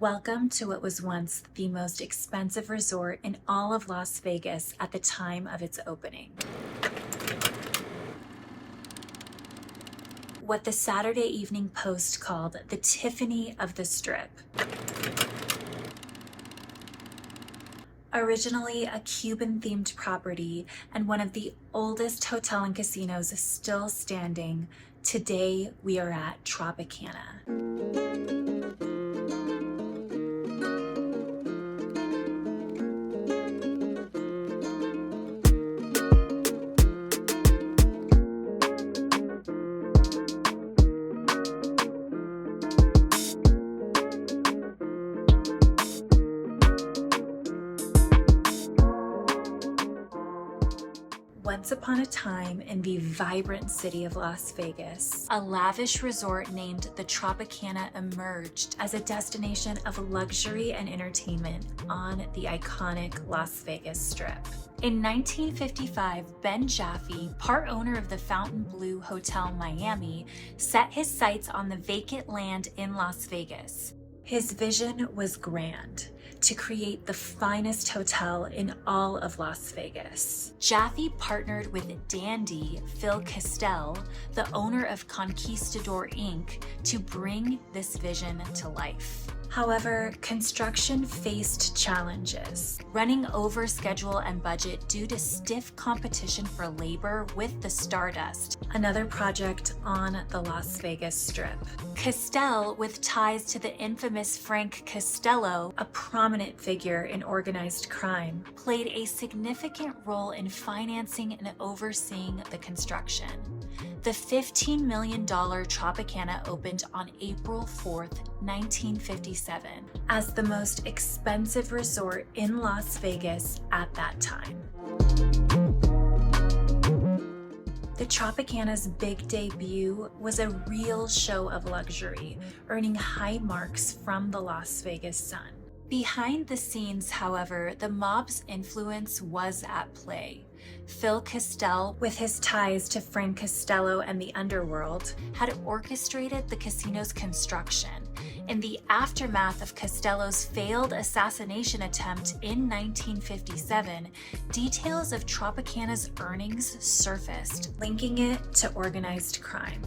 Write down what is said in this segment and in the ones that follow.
Welcome to what was once the most expensive resort in all of Las Vegas at the time of its opening. What the Saturday Evening Post called the Tiffany of the Strip. Originally a Cuban-themed property and one of the oldest hotel and casinos still standing, today we are at Tropicana. Once upon a time in the vibrant city of Las Vegas, a lavish resort named the Tropicana emerged as a destination of luxury and entertainment on the iconic Las Vegas Strip. In 1955, Ben Jaffe, part owner of the Fontainebleau Hotel Miami, set his sights on the vacant land in Las Vegas. His vision was grand, to create the finest hotel in all of Las Vegas. Jaffe partnered with dandy Phil Castell, the owner of Conquistador Inc., to bring this vision to life. However, construction faced challenges, running over schedule and budget due to stiff competition for labor with the Stardust, another project on the Las Vegas Strip. Castell, with ties to the infamous Frank Costello, a prominent figure in organized crime, played a significant role in financing and overseeing the construction. The $15 million Tropicana opened on April 4th, 1957, as the most expensive resort in Las Vegas at that time. The Tropicana's big debut was a real show of luxury, earning high marks from the Las Vegas Sun. Behind the scenes, however, the mob's influence was at play. Phil Castell, with his ties to Frank Costello and the underworld, had orchestrated the casino's construction. In the aftermath of Costello's failed assassination attempt in 1957, details of Tropicana's earnings surfaced, linking it to organized crime.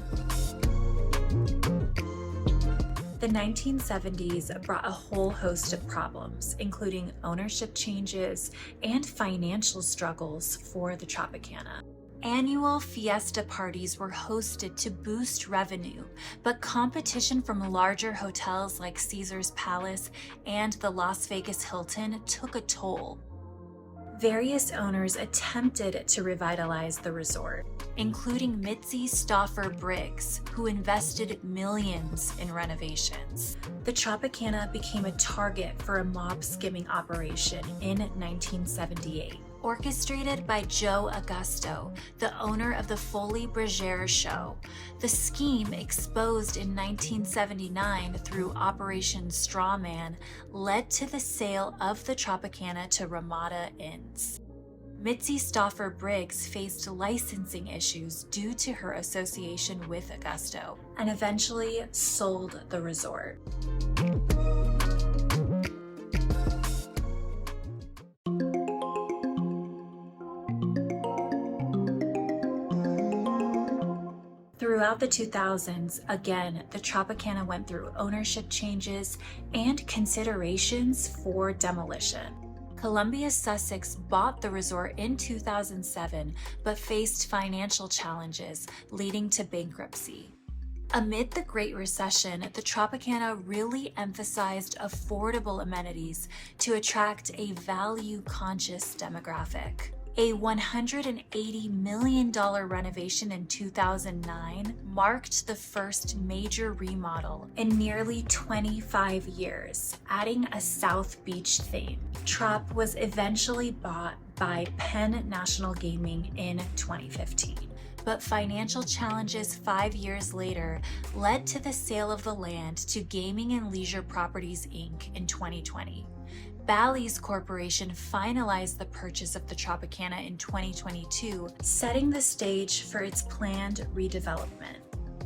The 1970s brought a whole host of problems, including ownership changes and financial struggles for the Tropicana. Annual fiesta parties were hosted to boost revenue, but competition from larger hotels like Caesar's Palace and the Las Vegas Hilton took a toll. Various owners attempted to revitalize the resort, including Mitzi Stauffer Briggs, who invested millions in renovations. The Tropicana became a target for a mob skimming operation in 1978. Orchestrated by Joe Augusto, the owner of the Folies Bergère show. The scheme, exposed in 1979 through Operation Strawman, led to the sale of the Tropicana to Ramada Inns. Mitzi Stauffer Briggs faced licensing issues due to her association with Augusto, and eventually sold the resort. Throughout the 2000s, again, the Tropicana went through ownership changes and considerations for demolition. Columbia Sussex bought the resort in 2007, but faced financial challenges, leading to bankruptcy. Amid the Great Recession, the Tropicana really emphasized affordable amenities to attract a value-conscious demographic. A $180 million renovation in 2009 marked the first major remodel in nearly 25 years, adding a South Beach theme. Trop was eventually bought by Penn National Gaming in 2015. But financial challenges 5 years later led to the sale of the land to Gaming and Leisure Properties, Inc. in 2020. Bally's Corporation finalized the purchase of the Tropicana in 2022, setting the stage for its planned redevelopment.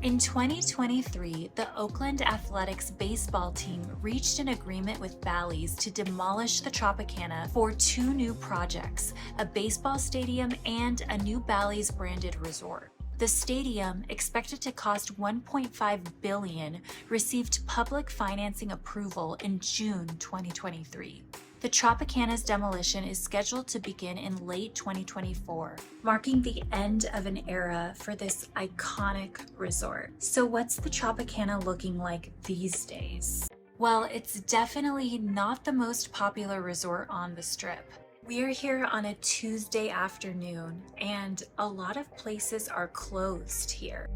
In 2023, the Oakland Athletics baseball team reached an agreement with Bally's to demolish the Tropicana for 2 new projects, a baseball stadium and a new Bally's branded resort. The stadium, expected to cost $1.5 billion, received public financing approval in June 2023. The Tropicana's demolition is scheduled to begin in late 2024, marking the end of an era for this iconic resort. So what's the Tropicana looking like these days? Well, it's definitely not the most popular resort on the Strip. We are here on a Tuesday afternoon, and a lot of places are closed here.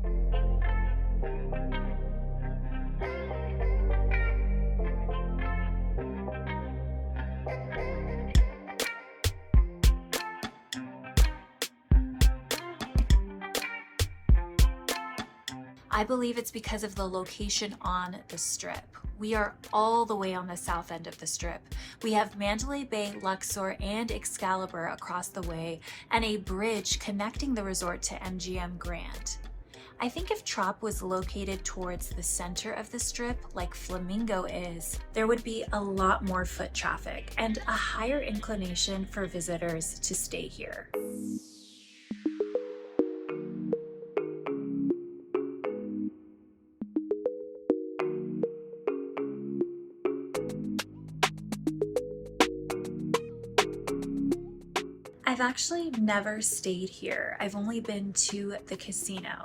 I believe it's because of the location on the Strip. We are all the way on the south end of the Strip. We have Mandalay Bay, Luxor, and Excalibur across the way, and a bridge connecting the resort to MGM Grand. I think if Trop was located towards the center of the Strip, like Flamingo is, there would be a lot more foot traffic and a higher inclination for visitors to stay here. I've actually never stayed here. I've only been to the casino.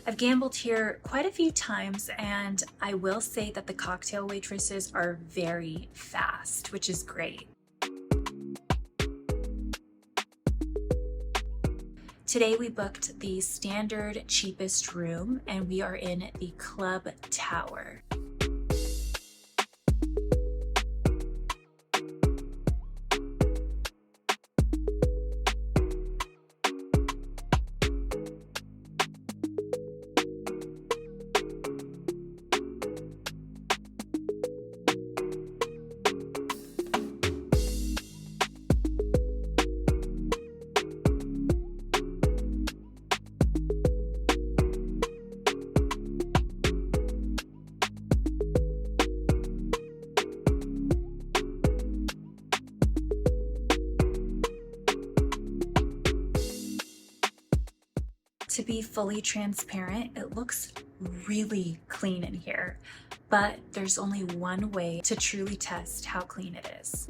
I've gambled here quite a few times, and I will say that the cocktail waitresses are very fast, which is great. Today we booked the standard cheapest room, and we are in the Club Tower. To be fully transparent, it looks really clean in here, but there's only one way to truly test how clean it is.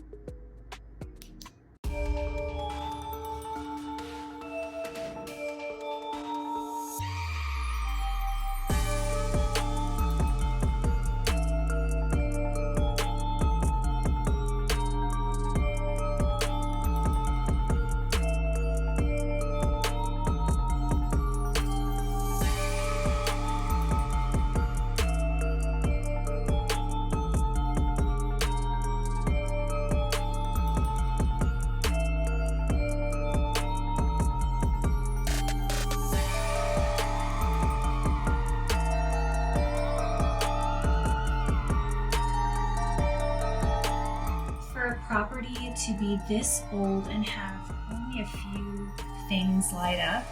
Property to be this old and have only a few things light up,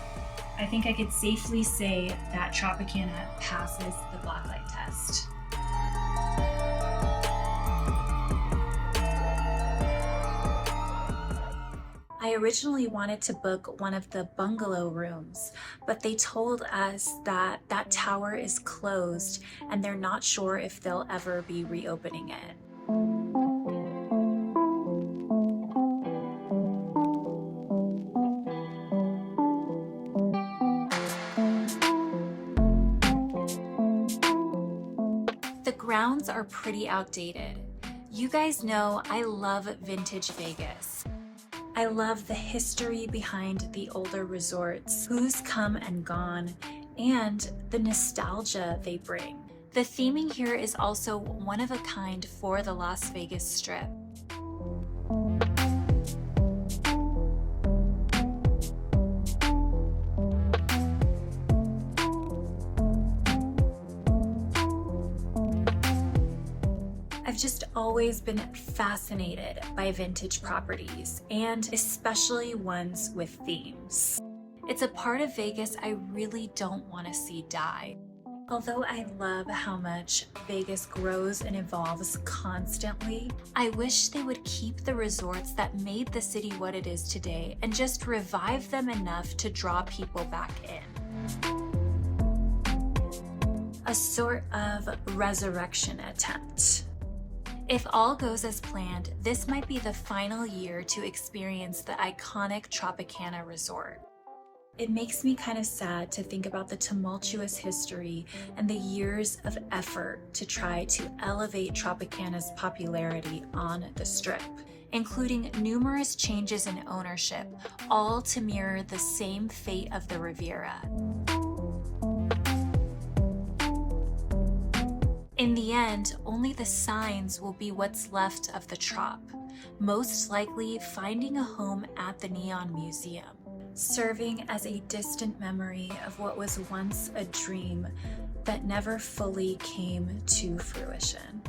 I think I could safely say that Tropicana passes the blacklight test. I originally wanted to book one of the bungalow rooms, but they told us that that tower is closed and they're not sure if they'll ever be reopening it. The grounds are pretty outdated. You guys know I love vintage Vegas. I love the history behind the older resorts, who's come and gone, and the nostalgia they bring. The theming here is also one of a kind for the Las Vegas Strip. I've just always been fascinated by vintage properties, and especially ones with themes. It's a part of Vegas I really don't want to see die. Although I love how much Vegas grows and evolves constantly, I wish they would keep the resorts that made the city what it is today and just revive them enough to draw people back in. A sort of resurrection attempt. If all goes as planned, this might be the final year to experience the iconic Tropicana resort. It makes me kind of sad to think about the tumultuous history and the years of effort to try to elevate Tropicana's popularity on the Strip, including numerous changes in ownership, all to mirror the same fate of the Riviera. In the end, only the signs will be what's left of the Trop, most likely finding a home at the Neon Museum, serving as a distant memory of what was once a dream that never fully came to fruition.